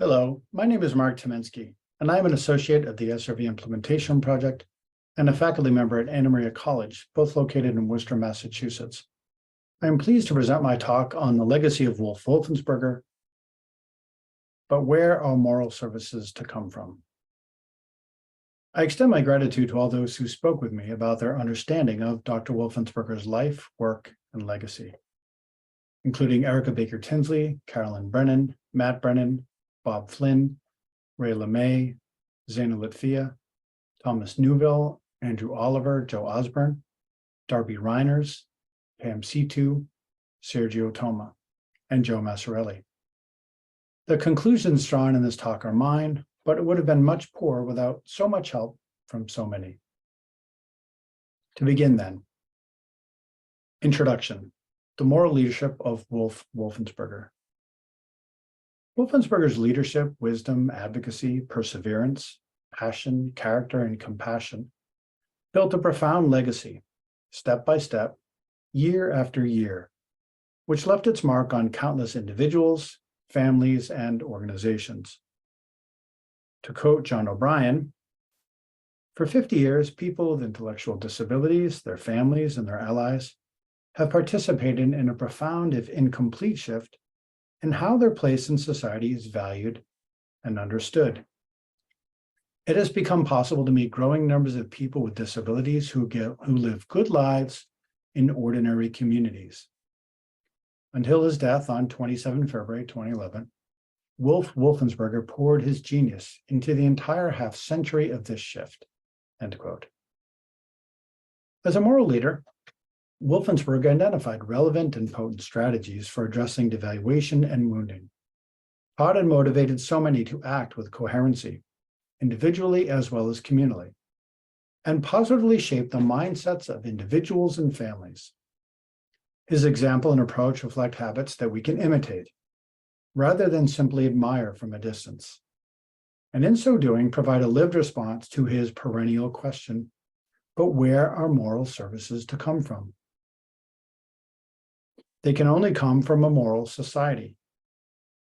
Hello, my name is Marc Tumeinski, and I am an associate of the SRV Implementation Project and a faculty member at Anna Maria College, both located in Worcester, Massachusetts. I am pleased to present my talk on the legacy of Wolf Wolfensberger, but where are moral services to come from? I extend my gratitude to all those who spoke with me about their understanding of Dr. Wolfensberger's life, work, and legacy, including Erica Baker Tinsley, Carolyn Brennan, Matt Brennan, Bob Flynn, Ray LeMay, Zaina Litfia, Thomas Newville, Andrew Oliver, Joe Osborne, Darby Reiners, Pam Situ, Sergio Toma, and Joe Massarelli. The conclusions drawn in this talk are mine, but it would have been much poorer without so much help from so many. To begin then, introduction, the moral leadership of Wolf Wolfensberger. Wolfensberger's leadership, wisdom, advocacy, perseverance, passion, character, and compassion built a profound legacy, step by step, year after year, which left its mark on countless individuals, families, and organizations. To quote John O'Brien, "For 50 years, people with intellectual disabilities, their families, and their allies have participated in a profound, if incomplete, shift in how their place in society is valued and understood. It has become possible to meet growing numbers of people with disabilities who live good lives in ordinary communities." Until his death on 27 February 2011, Wolf Wolfensberger poured his genius into the entire half-century of this shift, end quote. As a moral leader, Wolfensberger identified relevant and potent strategies for addressing devaluation and wounding, taught and motivated so many to act with coherency, individually as well as communally, and positively shaped the mindsets of individuals and families. His example and approach reflect habits that we can imitate, rather than simply admire from a distance, and in so doing, provide a lived response to his perennial question, but where are moral services to come from? They can only come from a moral society.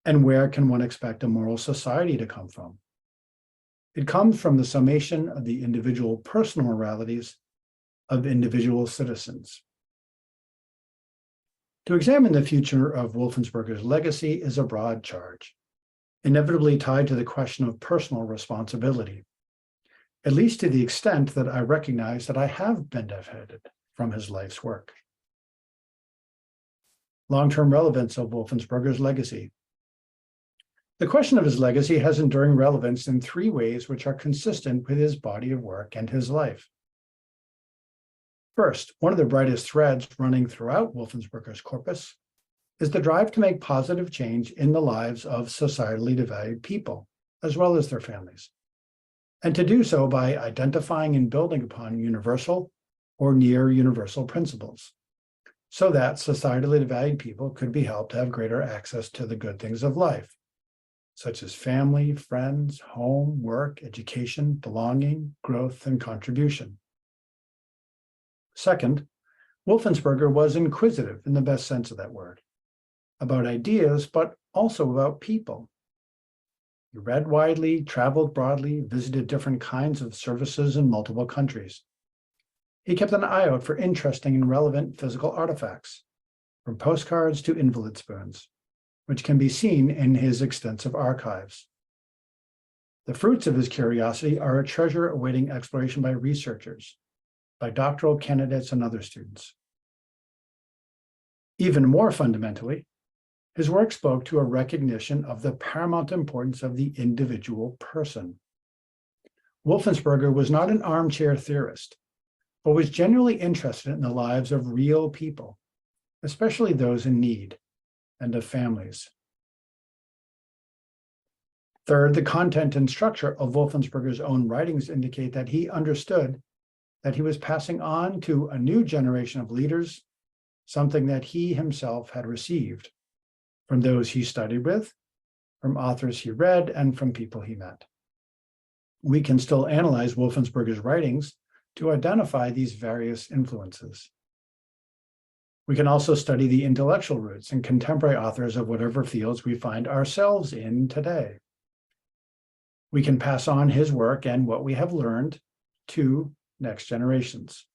And where can one expect a moral society to come from? It comes from the summation of the individual personal moralities of individual citizens. To examine the future of Wolfensberger's legacy is a broad charge, inevitably tied to the question of personal responsibility, at least to the extent that I recognize that I have benefited from his life's work. Long-term relevance of Wolfensberger's legacy. The question of his legacy has enduring relevance in three ways which are consistent with his body of work and his life. First, one of the brightest threads running throughout Wolfensberger's corpus is the drive to make positive change in the lives of societally devalued people, as well as their families, and to do so by identifying and building upon universal or near universal principles, so that societally devalued people could be helped to have greater access to the good things of life, such as family, friends, home, work, education, belonging, growth, and contribution. Second, Wolfensberger was inquisitive in the best sense of that word, about ideas, but also about people. He read widely, traveled broadly, visited different kinds of services in multiple countries. He kept an eye out for interesting and relevant physical artifacts, from postcards to invalid spoons, which can be seen in his extensive archives. The fruits of his curiosity are a treasure awaiting exploration by researchers, by doctoral candidates and other students. Even more fundamentally, his work spoke to a recognition of the paramount importance of the individual person. Wolfensberger was not an armchair theorist, but was genuinely interested in the lives of real people, especially those in need, and of families. Third, the content and structure of Wolfensberger's own writings indicate that he understood that he was passing on to a new generation of leaders something that he himself had received from those he studied with, from authors he read, and from people he met. We can still analyze Wolfensberger's writings to identify these various influences. We can also study the intellectual roots and contemporary authors of whatever fields we find ourselves in today. We can pass on his work and what we have learned to next generations.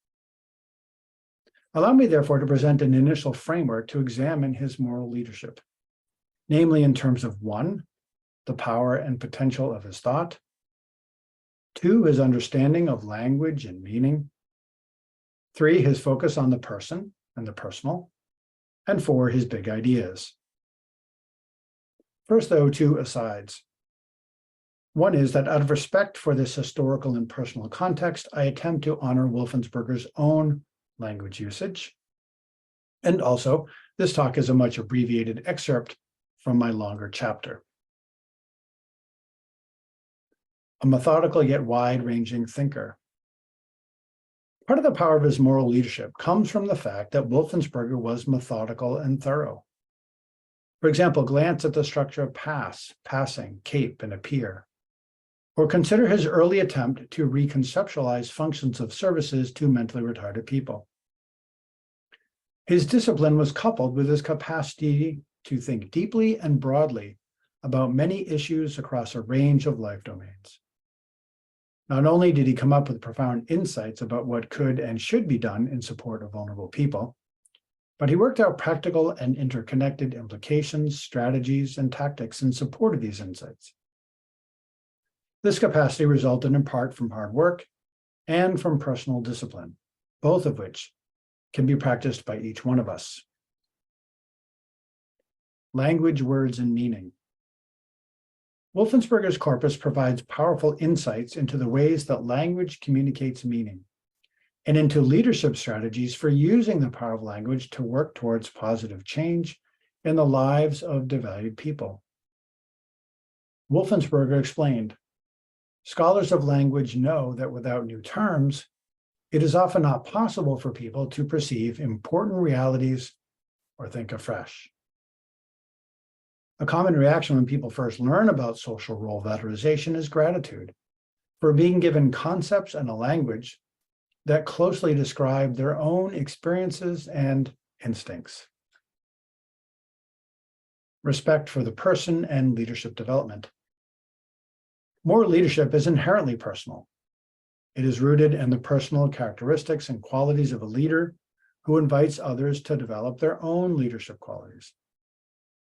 Allow me, therefore, to present an initial framework to examine his moral leadership, namely in terms of 1, the power and potential of his thought, 2, his understanding of language and meaning, 3, his focus on the person and the personal, and 4, his big ideas. First, though, 2 asides. One is that out of respect for this historical and personal context, I attempt to honor Wolfensberger's own language usage. And also, this talk is a much abbreviated excerpt from my longer chapter. A methodical yet wide-ranging thinker. Part of the power of his moral leadership comes from the fact that Wolfensberger was methodical and thorough. For example, glance at the structure of pass, passing, cape, and appear. Or consider his early attempt to reconceptualize functions of services to mentally retarded people. His discipline was coupled with his capacity to think deeply and broadly about many issues across a range of life domains. Not only did he come up with profound insights about what could and should be done in support of vulnerable people, but he worked out practical and interconnected implications, strategies, and tactics in support of these insights. This capacity resulted in part from hard work and from personal discipline, both of which can be practiced by each one of us. Language, words, and meaning. Wolfensberger's corpus provides powerful insights into the ways that language communicates meaning, and into leadership strategies for using the power of language to work towards positive change in the lives of devalued people. Wolfensberger explained, scholars of language know that without new terms, it is often not possible for people to perceive important realities or think afresh. A common reaction when people first learn about social role valorization is gratitude for being given concepts and a language that closely describe their own experiences and instincts. Respect for the person and leadership development. Moral leadership is inherently personal. It is rooted in the personal characteristics and qualities of a leader who invites others to develop their own leadership qualities.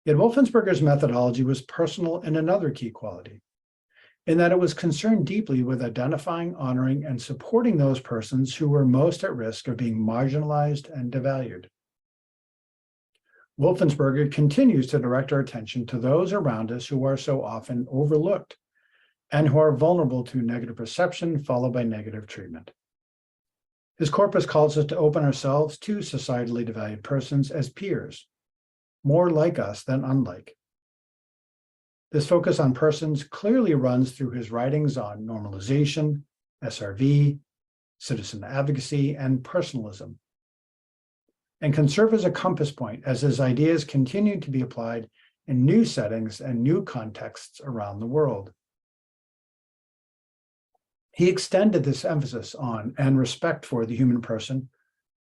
Yet Wolfensberger's methodology was personal in another key quality, in that it was concerned deeply with identifying, honoring, and supporting those persons who were most at risk of being marginalized and devalued. Wolfensberger continues to direct our attention to those around us who are so often overlooked and who are vulnerable to negative perception followed by negative treatment. His corpus calls us to open ourselves to societally devalued persons as peers, more like us than unlike. This focus on persons clearly runs through his writings on normalization, SRV, citizen advocacy, and personalism, and can serve as a compass point as his ideas continue to be applied in new settings and new contexts around the world. He extended this emphasis on and respect for the human person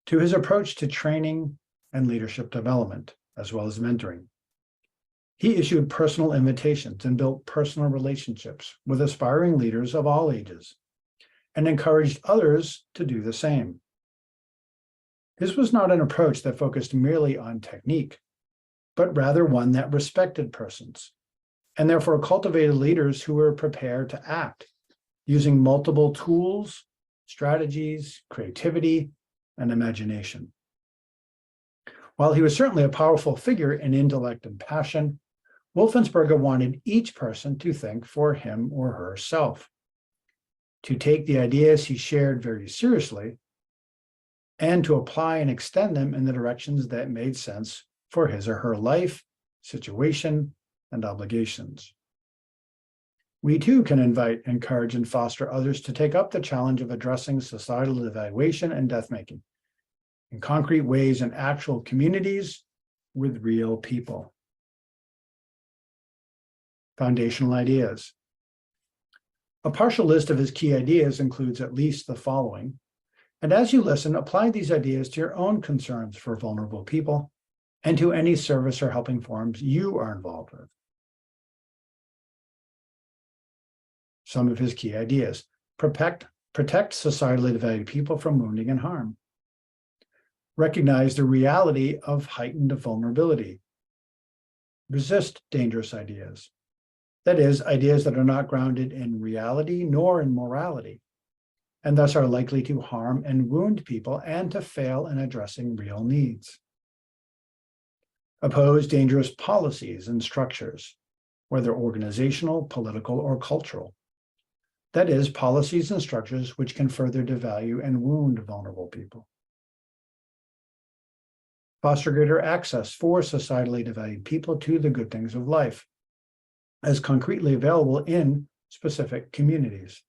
to his approach to training and leadership development, as well as mentoring. He issued personal invitations and built personal relationships with aspiring leaders of all ages and encouraged others to do the same. This was not an approach that focused merely on technique, but rather one that respected persons and therefore cultivated leaders who were prepared to act using multiple tools, strategies, creativity, and imagination. While he was certainly a powerful figure in intellect and passion, Wolfensberger wanted each person to think for him or herself, to take the ideas he shared very seriously, and to apply and extend them in the directions that made sense for his or her life, situation, and obligations. We too can invite, encourage, and foster others to take up the challenge of addressing societal evaluation and death-making in concrete ways in actual communities with real people. Foundational ideas. A partial list of his key ideas includes at least the following, and as you listen, apply these ideas to your own concerns for vulnerable people and to any service or helping forums you are involved with. some of his key ideas. Protect societally valued people from wounding and harm. Recognize the reality of heightened vulnerability. Resist dangerous ideas. That is, ideas that are not grounded in reality nor in morality, and thus are likely to harm and wound people and to fail in addressing real needs. Oppose dangerous policies and structures, whether organizational, political, or cultural. That is, policies and structures which can further devalue and wound vulnerable people. Foster greater access for societally devalued people to the good things of life, as concretely available in specific communities.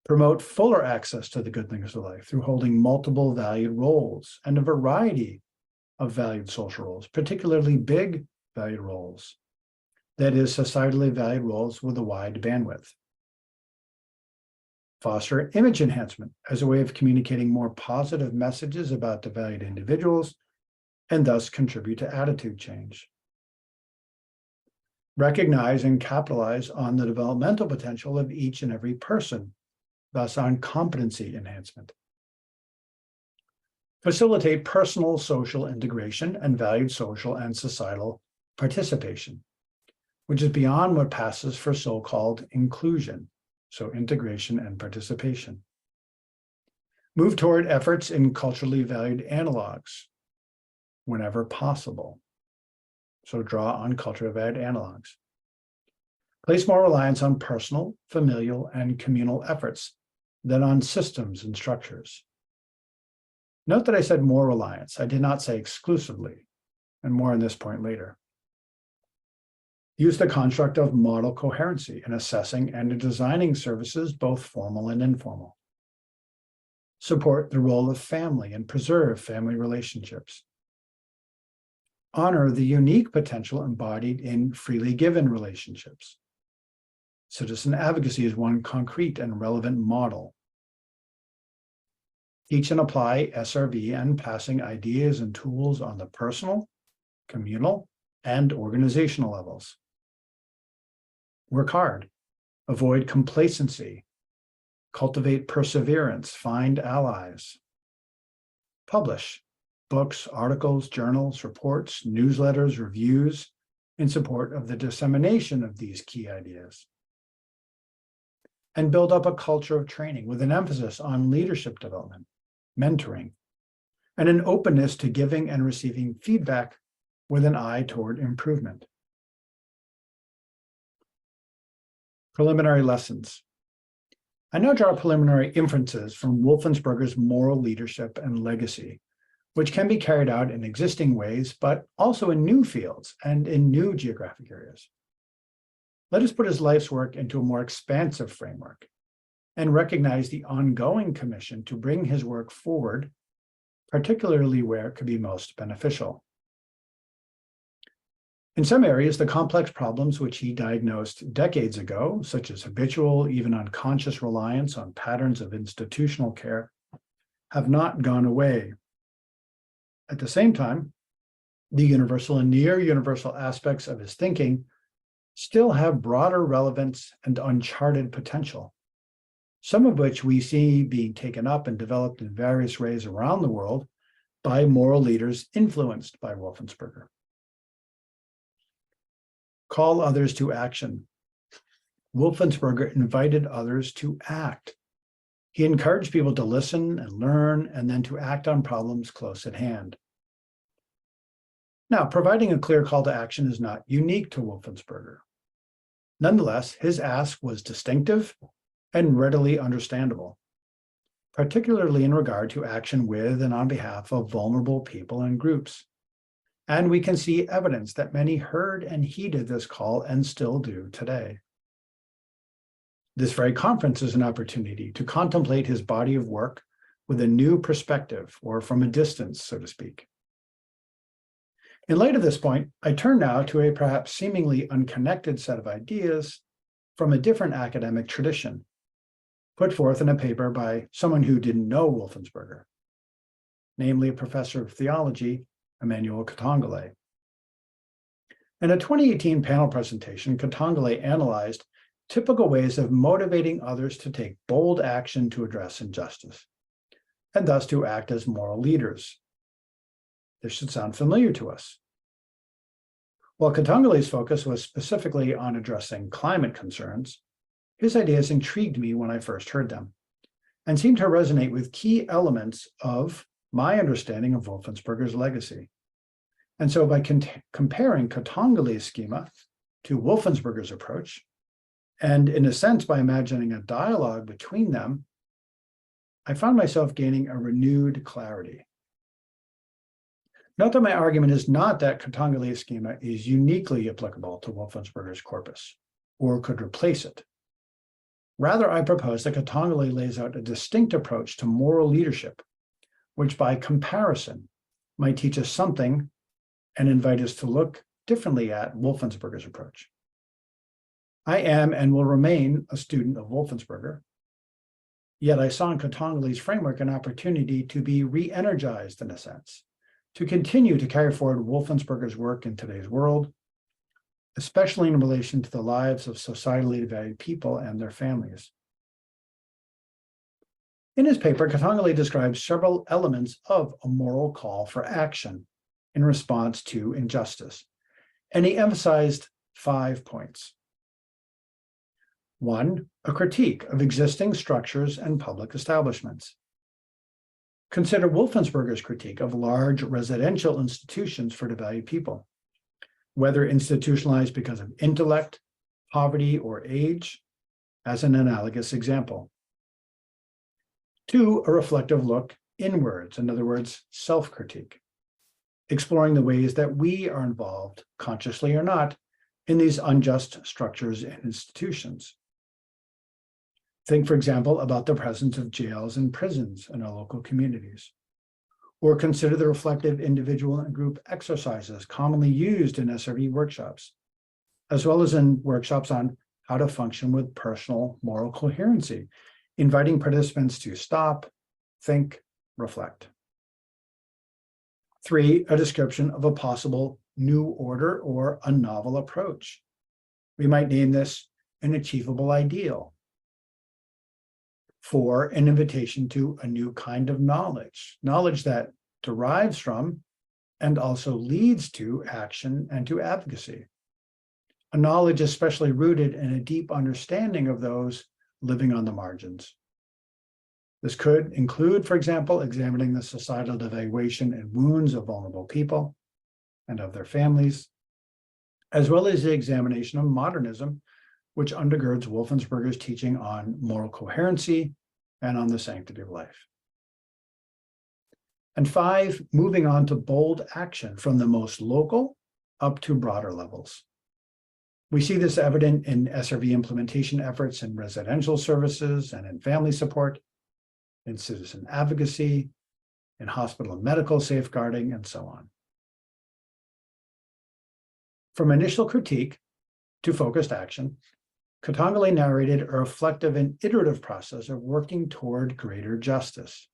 Promote fuller access to the good things of life through holding multiple valued roles and a variety of valued social roles, particularly big valued roles. That is, societally valued roles with a wide bandwidth. Foster image enhancement as a way of communicating more positive messages about the valued individuals and thus contribute to attitude change. Recognize and capitalize on the developmental potential of each and every person, thus on competency enhancement. Facilitate personal social integration and valued social and societal participation, which is beyond what passes for so-called inclusion, so integration and participation. Move toward efforts in culturally valued analogs whenever possible. So draw on culturally valued analogs. Place more reliance on personal, familial, and communal efforts than on systems and structures. Note that I said more reliance. I did not say exclusively, and more on this point later. Use the construct of model coherency in assessing and in designing services, both formal and informal. Support the role of family and preserve family relationships. Honor the unique potential embodied in freely given relationships. Citizen advocacy is one concrete and relevant model. Teach and apply SRV and passing ideas and tools on the personal, communal, and organizational levels. Work hard, avoid complacency, cultivate perseverance, find allies. Publish books, articles, journals, reports, newsletters, reviews in support of the dissemination of these key ideas. And build up a culture of training with an emphasis on leadership development, mentoring, and an openness to giving and receiving feedback with an eye toward improvement. Preliminary lessons. I now draw preliminary inferences from Wolfensberger's moral leadership and legacy, which can be carried out in existing ways, but also in new fields and in new geographic areas. Let us put his life's work into a more expansive framework and recognize the ongoing commission to bring his work forward, particularly where it could be most beneficial. In some areas, the complex problems which he diagnosed decades ago, such as habitual, even unconscious reliance on patterns of institutional care, have not gone away. At the same time, the universal and near universal aspects of his thinking still have broader relevance and uncharted potential, some of which we see being taken up and developed in various ways around the world by moral leaders influenced by Wolfensberger. Call others to action. Wolfensberger invited others to act. He encouraged people to listen and learn, and then to act on problems close at hand. Now, providing a clear call to action is not unique to Wolfensberger. Nonetheless, his ask was distinctive and readily understandable, particularly in regard to action with and on behalf of vulnerable people and groups. And we can see evidence that many heard and heeded this call and still do today. This very conference is an opportunity to contemplate his body of work with a new perspective, or from a distance, so to speak. In light of this point, I turn now to a perhaps seemingly unconnected set of ideas from a different academic tradition, put forth in a paper by someone who didn't know Wolfensberger, namely a professor of theology, Emmanuel Katongole. In a 2018 panel presentation, Katongole analyzed typical ways of motivating others to take bold action to address injustice, and thus to act as moral leaders. This should sound familiar to us. While Katongale's focus was specifically on addressing climate concerns, his ideas intrigued me when I first heard them, and seemed to resonate with key elements of my understanding of Wolfensberger's legacy. And so by comparing Katongale's schema to Wolfensberger's approach, and in a sense by imagining a dialogue between them, I found myself gaining a renewed clarity. Note that my argument is not that Katongale's schema is uniquely applicable to Wolfensberger's corpus, or could replace it. Rather, I propose that Katongale lays out a distinct approach to moral leadership, which by comparison might teach us something and invite us to look differently at Wolfensberger's approach. I am and will remain a student of Wolfensberger, yet I saw in Katongale's framework an opportunity to be re-energized in a sense, to continue to carry forward Wolfensberger's work in today's world, especially in relation to the lives of societally valued people and their families. In his paper, Katongale describes several elements of a moral call for action in response to injustice, and he emphasized 5 points. 1, a critique of existing structures and public establishments. Consider Wolfensberger's critique of large residential institutions for devalued people, whether institutionalized because of intellect, poverty, or age, as an analogous example. 2, a reflective look inwards, in other words, self-critique, exploring the ways that we are involved, consciously or not, in these unjust structures and institutions. Think, for example, about the presence of jails and prisons in our local communities. Or consider the reflective individual and group exercises commonly used in SRE workshops, as well as in workshops on how to function with personal moral coherency, inviting participants to stop, think, reflect. 3, a description of a possible new order or a novel approach. We might name this an achievable ideal. 4, an invitation to a new kind of knowledge, knowledge that derives from and also leads to action and to advocacy. A knowledge especially rooted in a deep understanding of those living on the margins. This could include, for example, examining the societal devaluation and wounds of vulnerable people and of their families, as well as the examination of modernism, which undergirds Wolfensberger's teaching on moral coherency and on the sanctity of life. And 5, moving on to bold action from the most local up to broader levels. We see this evident in SRV implementation efforts in residential services and in family support, in citizen advocacy, in hospital and medical safeguarding, and so on. From initial critique to focused action, Katongale narrated a reflective and iterative process of working toward greater justice.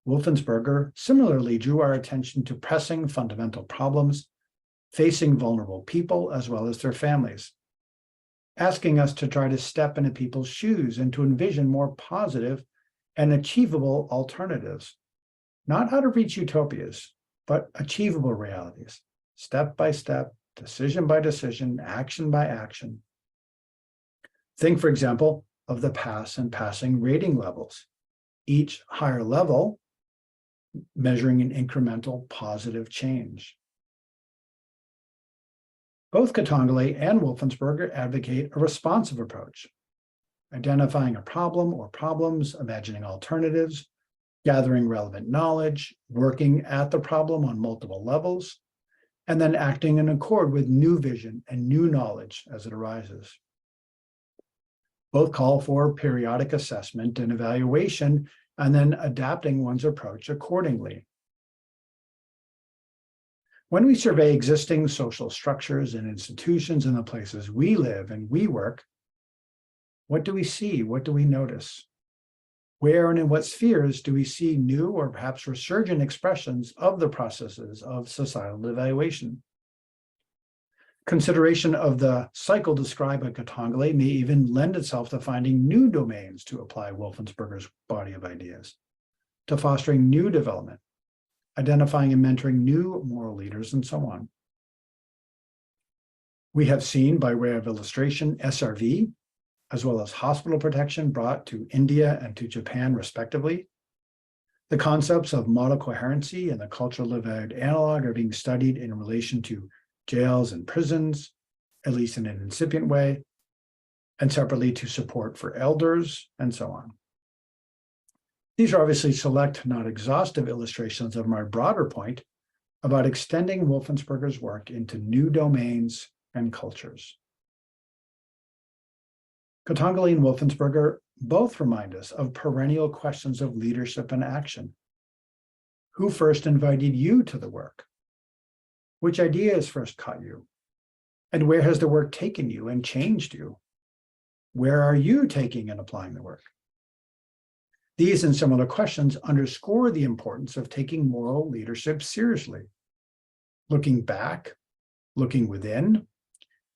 Wolfensberger similarly drew our attention to pressing fundamental problems facing vulnerable people as well as their families, asking us to try to step into people's shoes and to envision more positive and achievable alternatives, not out-of-reach utopias, but achievable realities, step by step, decision by decision, action by action. Think, for example, of the pass and passing rating levels, each higher level measuring an incremental positive change. Both Katongale and Wolfensberger advocate a responsive approach, identifying a problem or problems, imagining alternatives, gathering relevant knowledge, working at the problem on multiple levels, and then acting in accord with new vision and new knowledge as it arises. Both call for periodic assessment and evaluation, and then adapting one's approach accordingly. When we survey existing social structures and institutions in the places we live and we work, what do we see? What do we notice? Where and in what spheres do we see new or perhaps resurgent expressions of the processes of societal evaluation? Consideration of the cycle described by Katongale may even lend itself to finding new domains to apply Wolfensberger's body of ideas, to fostering new development, identifying and mentoring new moral leaders, and so on. We have seen, by way of illustration, SRV, as well as hospital protection brought to India and to Japan, respectively. The concepts of model coherency and the cultural lived analog are being studied in relation to jails and prisons, at least in an incipient way, and separately to support for elders, and so on. These are obviously select, not exhaustive illustrations of my broader point about extending Wolfensberger's work into new domains and cultures. Katongale and Wolfensberger both remind us of perennial questions of leadership and action. Who first invited you to the work? Which ideas first caught you? And where has the work taken you and changed you? Where are you taking and applying the work? These and similar questions underscore the importance of taking moral leadership seriously, looking back, looking within,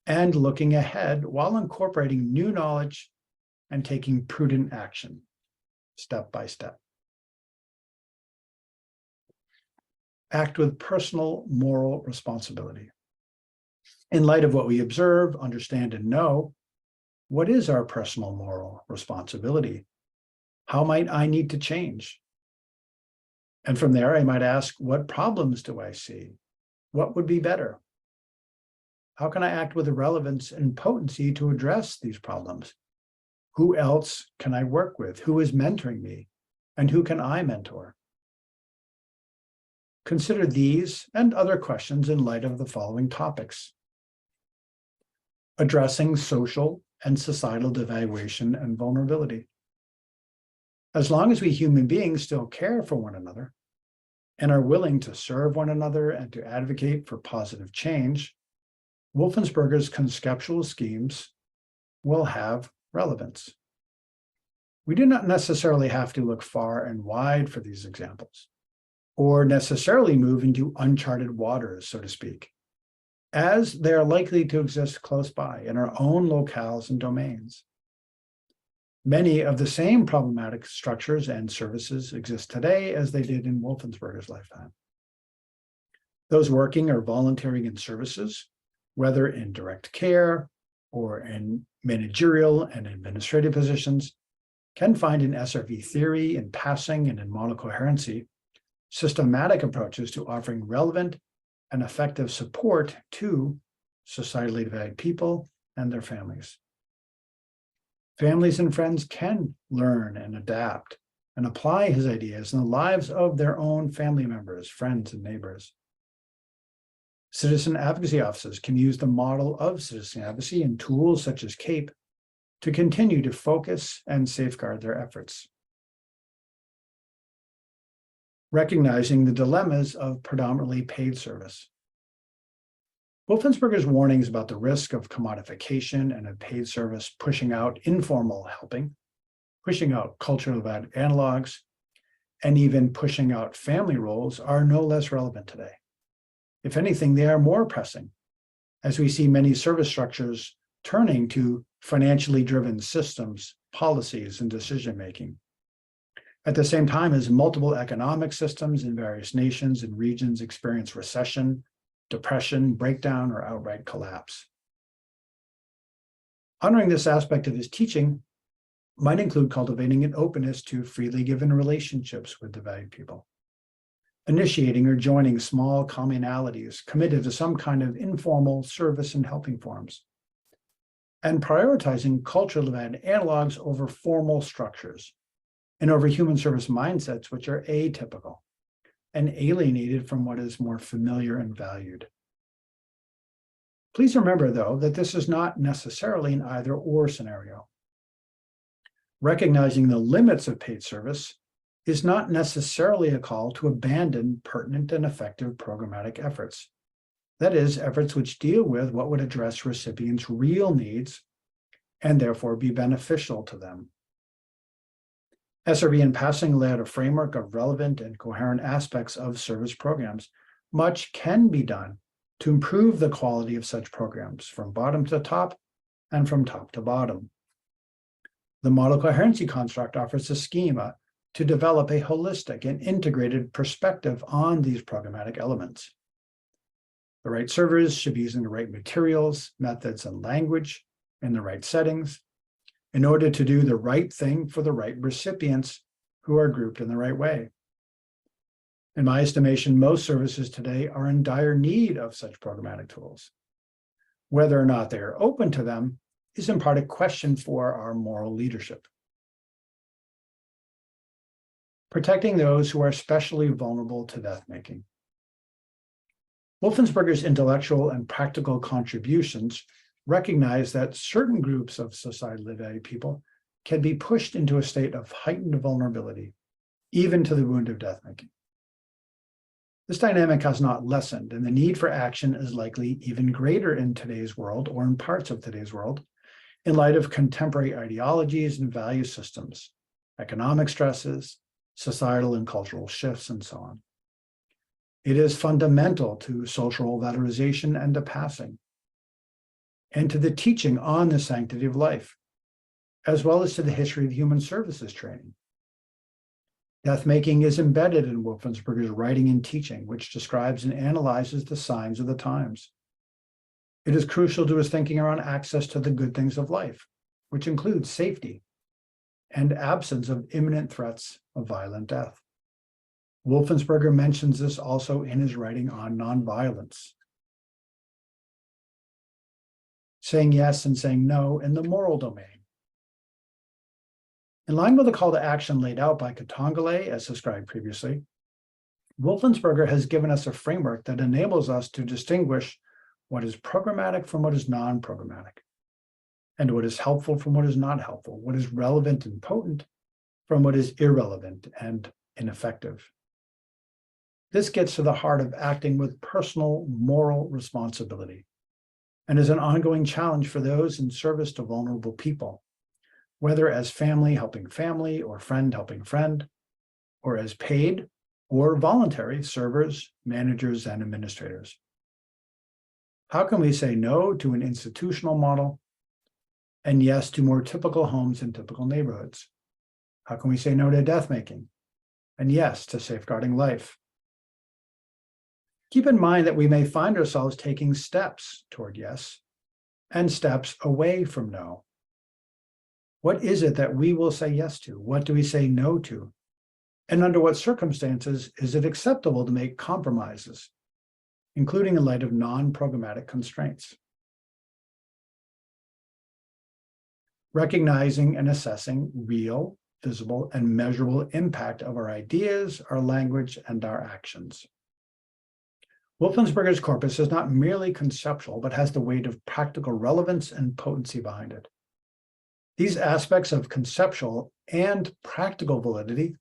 and looking ahead while incorporating new knowledge and taking prudent action, step by step. Act with personal moral responsibility. In light of what we observe, understand, and know, what is our personal moral responsibility? How might I need to change? And from there, I might ask, what problems do I see? What would be better? How can I act with relevance and potency to address these problems? Who else can I work with? Who is mentoring me? And who can I mentor? Consider these and other questions in light of the following topics. Addressing social and societal devaluation and vulnerability. As long as we human beings still care for one another and are willing to serve one another and to advocate for positive change, Wolfensberger's conceptual schemes will have relevance. We do not necessarily have to look far and wide for these examples, or necessarily move into uncharted waters, so to speak, as they are likely to exist close by in our own locales and domains. Many of the same problematic structures and services exist today as they did in Wolfensberger's lifetime. Those working or volunteering in services, whether in direct care or in managerial and administrative positions, can find in SRV theory, in passing, and in model coherency, systematic approaches to offering relevant and effective support to societally divided people and their families. Families and friends can learn and adapt and apply his ideas in the lives of their own family members, friends, and neighbors. Citizen advocacy offices can use the model of citizen advocacy and tools such as CAPE to continue to focus and safeguard their efforts. Recognizing the dilemmas of predominantly paid service. Wolfensberger's warnings about the risk of commodification and of paid service pushing out informal helping, pushing out cultural analogs, and even pushing out family roles are no less relevant today. If anything, they are more pressing, as we see many service structures turning to financially driven systems, policies, and decision-making. At the same time as multiple economic systems in various nations and regions experience recession, depression, breakdown, or outright collapse. Honoring this aspect of his teaching might include cultivating an openness to freely given relationships with divided people, initiating or joining small communalities committed to some kind of informal service and helping forms, and prioritizing cultural analogs over formal structures and over human service mindsets which are atypical and alienated from what is more familiar and valued. Please remember, though, that this is not necessarily an either-or scenario. Recognizing the limits of paid service is not necessarily a call to abandon pertinent and effective programmatic efforts. That is, efforts which deal with what would address recipients' real needs and therefore be beneficial to them. SRV in passing lay out a framework of relevant and coherent aspects of service programs. Much can be done to improve the quality of such programs from bottom to top and from top to bottom. The model coherency construct offers a schema to develop a holistic and integrated perspective on these programmatic elements. The right servers should be using the right materials, methods, and language in the right settings in order to do the right thing for the right recipients who are grouped in the right way. In my estimation, most services today are in dire need of such programmatic tools. Whether or not they are open to them is in part a question for our moral leadership. Protecting those who are especially vulnerable to death-making. Wolfensberger's intellectual and practical contributions recognize that certain groups of societally valued people can be pushed into a state of heightened vulnerability, even to the wound of death-making. This dynamic has not lessened, and the need for action is likely even greater in today's world, or in parts of today's world, in light of contemporary ideologies and value systems, economic stresses, societal and cultural shifts, and so on. It is fundamental to social valorization and to passing, and to the teaching on the sanctity of life, as well as to the history of human services training. Death-making is embedded in Wolfensberger's writing and teaching, which describes and analyzes the signs of the times. It is crucial to his thinking around access to the good things of life, which includes safety and absence of imminent threats of violent death. Wolfensberger mentions this also in his writing on nonviolence. Saying yes and saying no in the moral domain. In line with the call to action laid out by Katongole, as described previously, Wolfensberger has given us a framework that enables us to distinguish what is programmatic from what is non-programmatic, and what is helpful from what is not helpful, what is relevant and potent from what is irrelevant and ineffective. This gets to the heart of acting with personal moral responsibility, and is an ongoing challenge for those in service to vulnerable people, whether as family helping family or friend helping friend, or as paid or voluntary servers, managers, and administrators. How can we say no to an institutional model and yes to more typical homes and typical neighborhoods? How can we say no to death-making and yes to safeguarding life? Keep in mind that we may find ourselves taking steps toward yes and steps away from no. What is it that we will say yes to? What do we say no to? And under what circumstances is it acceptable to make compromises, including in light of non-programmatic constraints? Recognizing and assessing real, visible, and measurable impact of our ideas, our language, and our actions. Wolfensberger's corpus is not merely conceptual, but has the weight of practical relevance and potency behind it. These aspects of conceptual and practical validity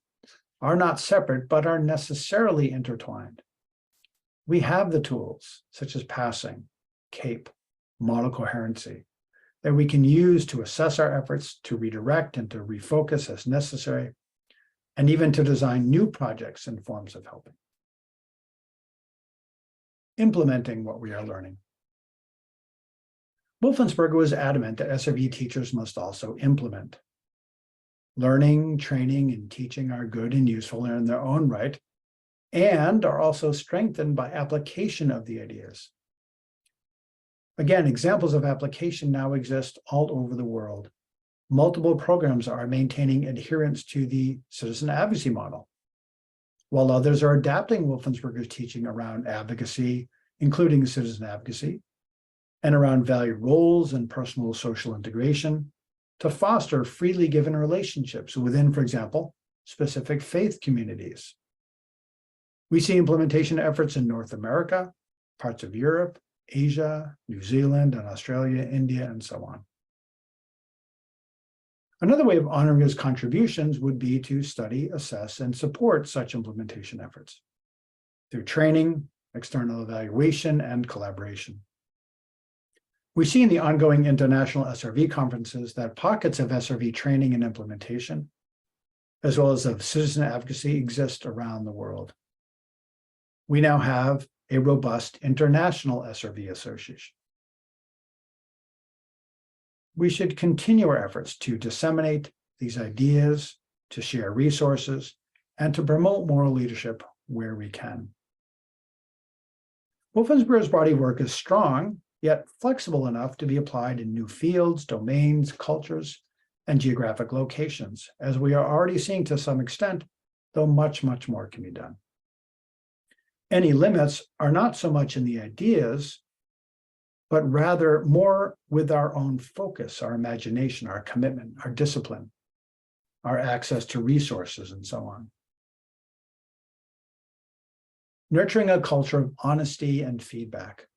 are not separate, but are necessarily intertwined. We have the tools, such as passing, CAPE, model coherency, that we can use to assess our efforts, to redirect and to refocus as necessary, and even to design new projects and forms of helping. Implementing what we are learning. Wolfensberger was adamant that SRV teachers must also implement. Learning, training, and teaching are good and useful in their own right, and are also strengthened by application of the ideas. Again, examples of application now exist all over the world. Multiple programs are maintaining adherence to the citizen advocacy model, while others are adapting Wolfensberger's teaching around advocacy, including citizen advocacy, and around valued roles and personal social integration to foster freely given relationships within, for example, specific faith communities. We see implementation efforts in North America, parts of Europe, Asia, New Zealand, and Australia, India, and so on. Another way of honoring his contributions would be to study, assess, and support such implementation efforts through training, external evaluation, and collaboration. We see in the ongoing international SRV conferences that pockets of SRV training and implementation, as well as of citizen advocacy, exist around the world. We now have a robust international SRV association. We should continue our efforts to disseminate these ideas, to share resources, and to promote moral leadership where we can. Wolfensberger's body of work is strong, yet flexible enough to be applied in new fields, domains, cultures, and geographic locations, as we are already seeing to some extent, though much, much more can be done. Any limits are not so much in the ideas, but rather more with our own focus, our imagination, our commitment, our discipline, our access to resources, and so on. Nurturing a culture of honesty and feedback.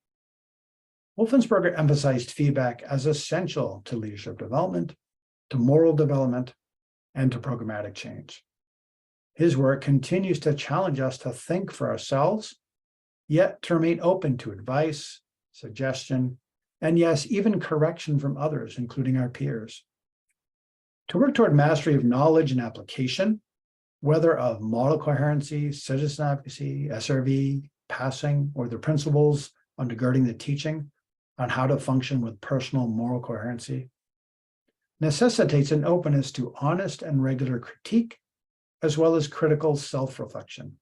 Wolfensberger emphasized feedback as essential to leadership development, to moral development, and to programmatic change. His work continues to challenge us to think for ourselves, yet to remain open to advice, suggestion, and yes, even correction from others, including our peers. To work toward mastery of knowledge and application, whether of model coherency, citizen advocacy, SRV, passing, or the principles undergirding the teaching on how to function with personal moral coherency, necessitates an openness to honest and regular critique, as well as critical self-reflection.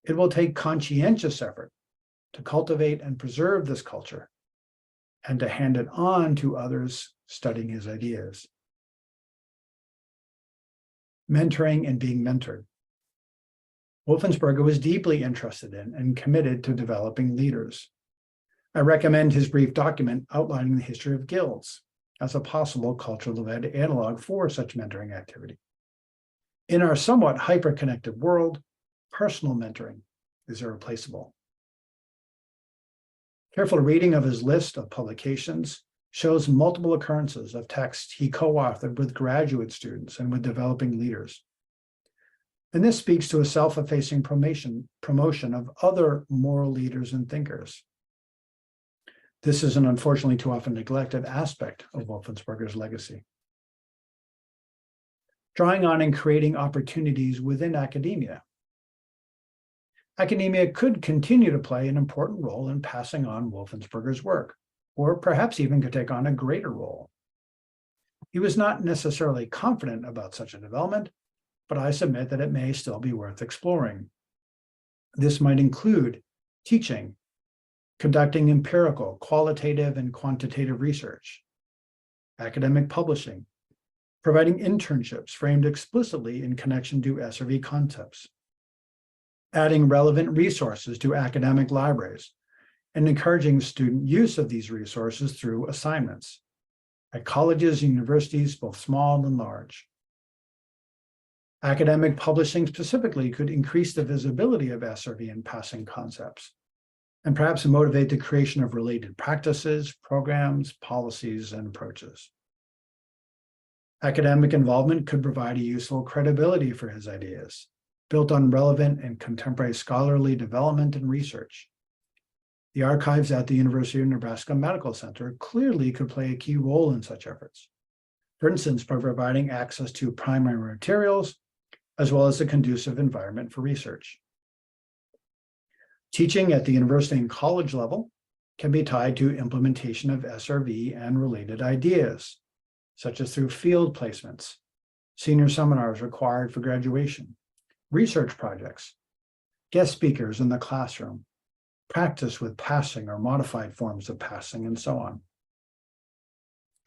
It will take conscientious effort to cultivate and preserve this culture and to hand it on to others studying his ideas. Mentoring and being mentored. Wolfensberger was deeply interested in and committed to developing leaders. I recommend his brief document outlining the history of guilds as a possible cultural-led analog for such mentoring activity. In our somewhat hyper-connected world, personal mentoring is irreplaceable. Careful reading of his list of publications shows multiple occurrences of texts he co-authored with graduate students and with developing leaders. And this speaks to a self-effacing promotion of other moral leaders and thinkers. This is an unfortunately too often neglected aspect of Wolfensberger's legacy. Drawing on and creating opportunities within academia. Academia could continue to play an important role in passing on Wolfensberger's work, or perhaps even could take on a greater role. He was not necessarily confident about such a development, but I submit that it may still be worth exploring. This might include teaching, conducting empirical, qualitative, and quantitative research, academic publishing, providing internships framed explicitly in connection to SRV concepts, adding relevant resources to academic libraries, and encouraging student use of these resources through assignments at colleges and universities, both small and large. Academic publishing specifically could increase the visibility of SRV and passing concepts, and perhaps motivate the creation of related practices, programs, policies, and approaches. Academic involvement could provide a useful credibility for his ideas, built on relevant and contemporary scholarly development and research. The archives at the University of Nebraska Medical Center clearly could play a key role in such efforts. For instance, by providing access to primary materials, as well as a conducive environment for research. Teaching at the university and college level can be tied to implementation of SRV and related ideas, such as through field placements, senior seminars required for graduation, research projects, guest speakers in the classroom, practice with passing or modified forms of passing, and so on.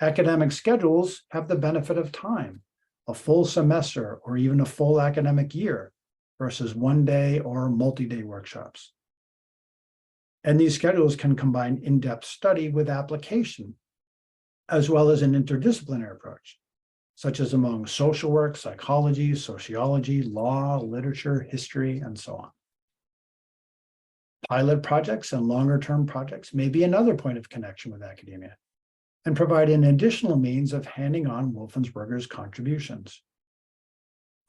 Academic schedules have the benefit of time, a full semester or even a full academic year versus one-day or multi-day workshops. And these schedules can combine in-depth study with application, as well as an interdisciplinary approach, such as among social work, psychology, sociology, law, literature, history, and so on. Pilot projects and longer-term projects may be another point of connection with academia and provide an additional means of handing on Wolfensberger's contributions.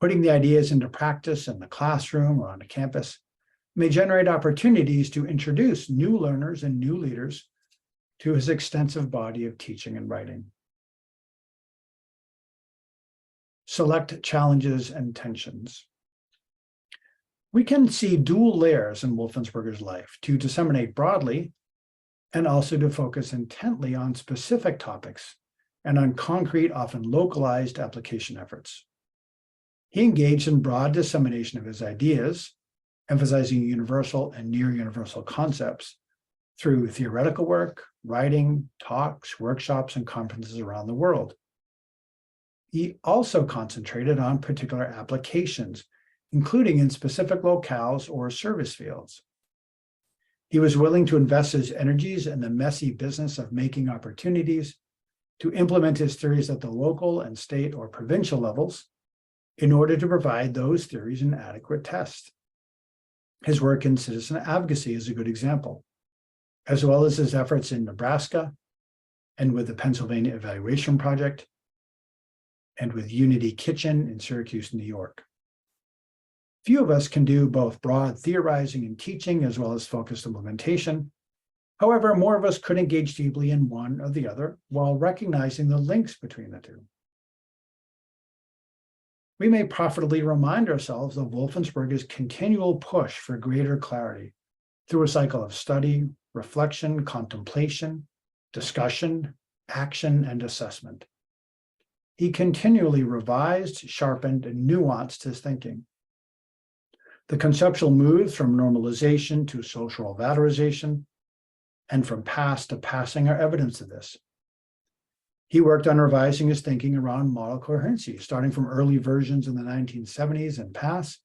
Putting the ideas into practice in the classroom or on a campus may generate opportunities to introduce new learners and new leaders to his extensive body of teaching and writing. Select challenges and tensions. We can see dual layers in Wolfensberger's life: to disseminate broadly and also to focus intently on specific topics and on concrete, often localized application efforts. He engaged in broad dissemination of his ideas, emphasizing universal and near universal concepts through theoretical work, writing, talks, workshops, and conferences around the world. He also concentrated on particular applications, including in specific locales or service fields. He was willing to invest his energies in the messy business of making opportunities to implement his theories at the local and state or provincial levels in order to provide those theories an adequate test. His work in citizen advocacy is a good example, as well as his efforts in Nebraska and with the Pennsylvania Evaluation Project and with Unity Kitchen in Syracuse, New York. Few of us can do both broad theorizing and teaching as well as focused implementation. However, more of us could engage deeply in one or the other while recognizing the links between the two. We may profitably remind ourselves of Wolfensberger's continual push for greater clarity through a cycle of study, reflection, contemplation, discussion, action, and assessment. He continually revised, sharpened, and nuanced his thinking. The conceptual moves from normalization to social valorization and from past to passing are evidence of this. He worked on revising his thinking around model coherency, starting from early versions in the 1970s and past,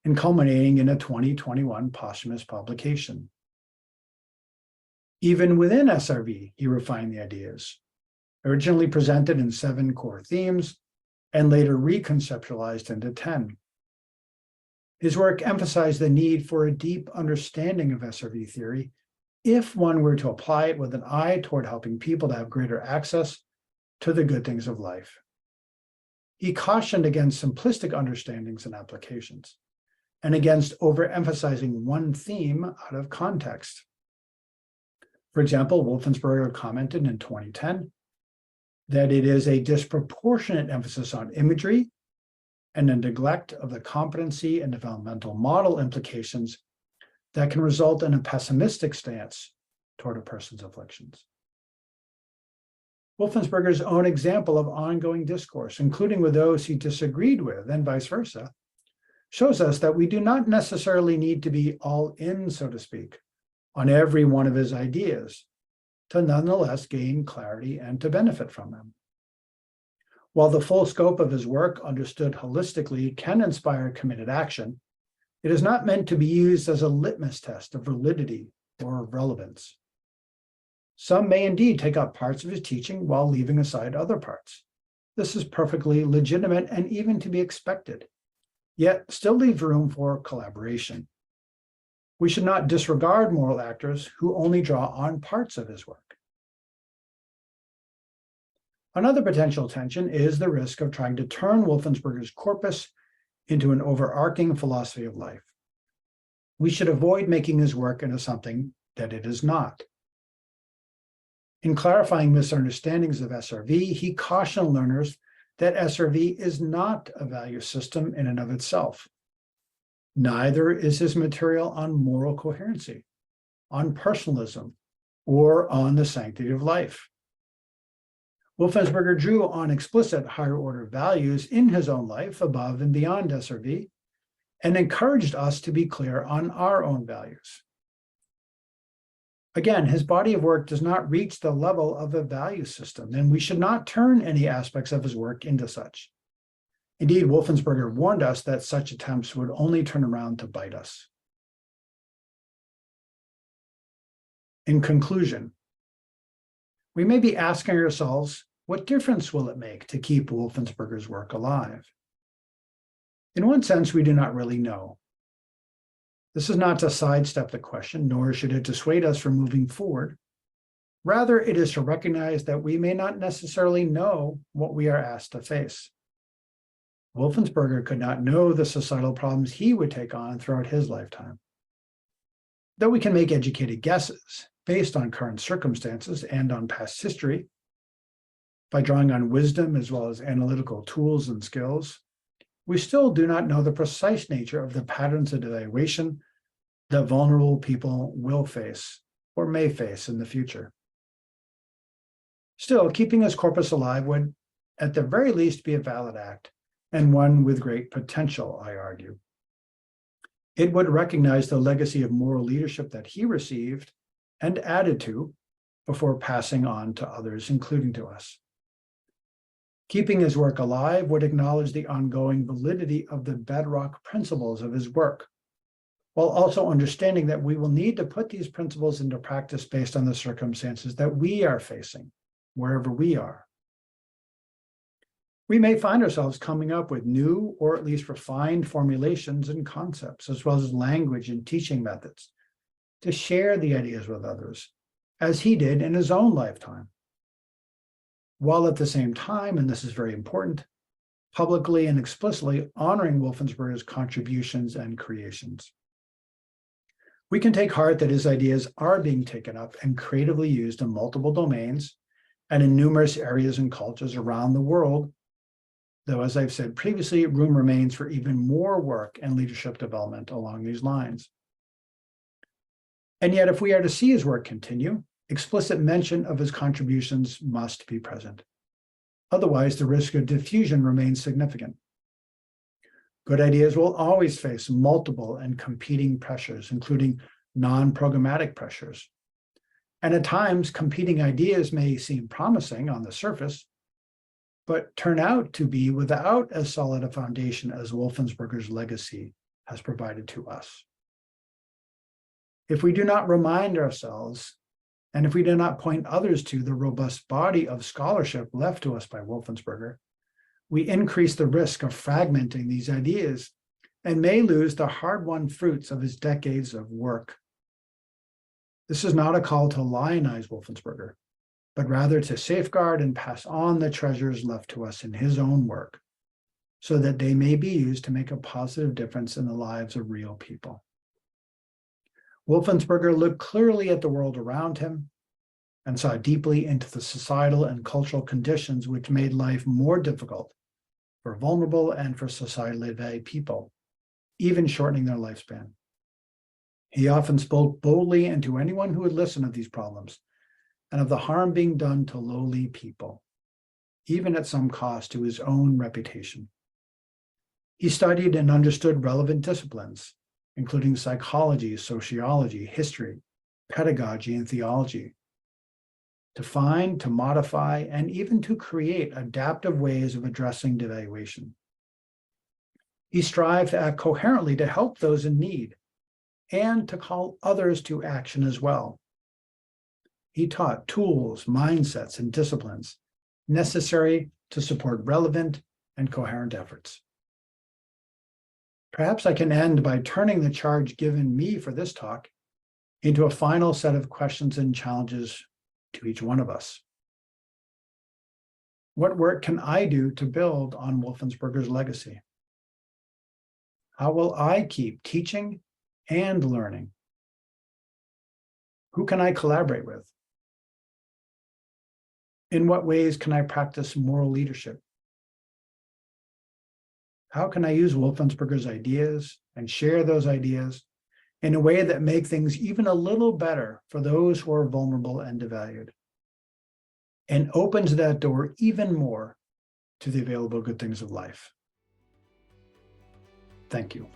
and culminating in a 2021 posthumous publication. Even within SRV, he refined the ideas, originally presented in 7 core themes, and later reconceptualized into 10. His work emphasized the need for a deep understanding of SRV theory if one were to apply it with an eye toward helping people to have greater access to the good things of life. He cautioned against simplistic understandings and applications, and against overemphasizing one theme out of context. For example, Wolfensberger commented in 2010 that it is a disproportionate emphasis on imagery and a neglect of the competency and developmental model implications that can result in a pessimistic stance toward a person's afflictions. Wolfensberger's own example of ongoing discourse, including with those he disagreed with and vice versa, shows us that we do not necessarily need to be all in, so to speak, on every one of his ideas to nonetheless gain clarity and to benefit from them. While the full scope of his work, understood holistically, can inspire committed action, it is not meant to be used as a litmus test of validity or of relevance. Some may indeed take up parts of his teaching while leaving aside other parts. This is perfectly legitimate and even to be expected, yet still leaves room for collaboration. We should not disregard moral actors who only draw on parts of his work. Another potential tension is the risk of trying to turn Wolfensberger's corpus into an overarching philosophy of life. We should avoid making his work into something that it is not. In clarifying misunderstandings of SRV, he cautioned learners that SRV is not a value system in and of itself. Neither is his material on moral coherency, on personalism, or on the sanctity of life. Wolfensberger drew on explicit higher order values in his own life above and beyond SRV, and encouraged us to be clear on our own values. Again, his body of work does not reach the level of a value system, and we should not turn any aspects of his work into such. Indeed, Wolfensberger warned us that such attempts would only turn around to bite us. In conclusion, we may be asking ourselves, what difference will it make to keep Wolfensberger's work alive? In one sense, we do not really know. This is not to sidestep the question, nor should it dissuade us from moving forward. Rather, it is to recognize that we may not necessarily know what we are asked to face. Wolfensberger could not know the societal problems he would take on throughout his lifetime. Though we can make educated guesses based on current circumstances and on past history, by drawing on wisdom as well as analytical tools and skills, we still do not know the precise nature of the patterns of devaluation that vulnerable people will face or may face in the future. Still, keeping his corpus alive would, at the very least, be a valid act, and one with great potential, I argue. It would recognize the legacy of moral leadership that he received and added to before passing on to others, including to us. Keeping his work alive would acknowledge the ongoing validity of the bedrock principles of his work, while also understanding that we will need to put these principles into practice based on the circumstances that we are facing, wherever we are. We may find ourselves coming up with new or at least refined formulations and concepts, as well as language and teaching methods, to share the ideas with others, as he did in his own lifetime, while at the same time, and this is very important, publicly and explicitly honoring Wolfensberger's contributions and creations. We can take heart that his ideas are being taken up and creatively used in multiple domains and in numerous areas and cultures around the world, though, as I've said previously, room remains for even more work and leadership development along these lines. And yet, if we are to see his work continue, explicit mention of his contributions must be present. Otherwise, the risk of diffusion remains significant. Good ideas will always face multiple and competing pressures, including non-programmatic pressures. And at times, competing ideas may seem promising on the surface, but turn out to be without as solid a foundation as Wolfensberger's legacy has provided to us. If we do not remind ourselves, and if we do not point others to the robust body of scholarship left to us by Wolfensberger, we increase the risk of fragmenting these ideas and may lose the hard-won fruits of his decades of work. This is not a call to lionize Wolfensberger, but rather to safeguard and pass on the treasures left to us in his own work, so that they may be used to make a positive difference in the lives of real people. Wolfensberger looked clearly at the world around him and saw deeply into the societal and cultural conditions which made life more difficult for vulnerable and for societally valued people, even shortening their lifespan. He often spoke boldly and to anyone who would listen of these problems and of the harm being done to lowly people, even at some cost to his own reputation. He studied and understood relevant disciplines, including psychology, sociology, history, pedagogy, and theology, to find, to modify, and even to create adaptive ways of addressing devaluation. He strived to act coherently to help those in need and to call others to action as well. He taught tools, mindsets, and disciplines necessary to support relevant and coherent efforts. Perhaps I can end by turning the charge given me for this talk into a final set of questions and challenges to each one of us. What work can I do to build on Wolfensberger's legacy? How will I keep teaching and learning? Who can I collaborate with? In what ways can I practice moral leadership? How can I use Wolfensberger's ideas and share those ideas in a way that make things even a little better for those who are vulnerable and devalued, and opens that door even more to the available good things of life? Thank you.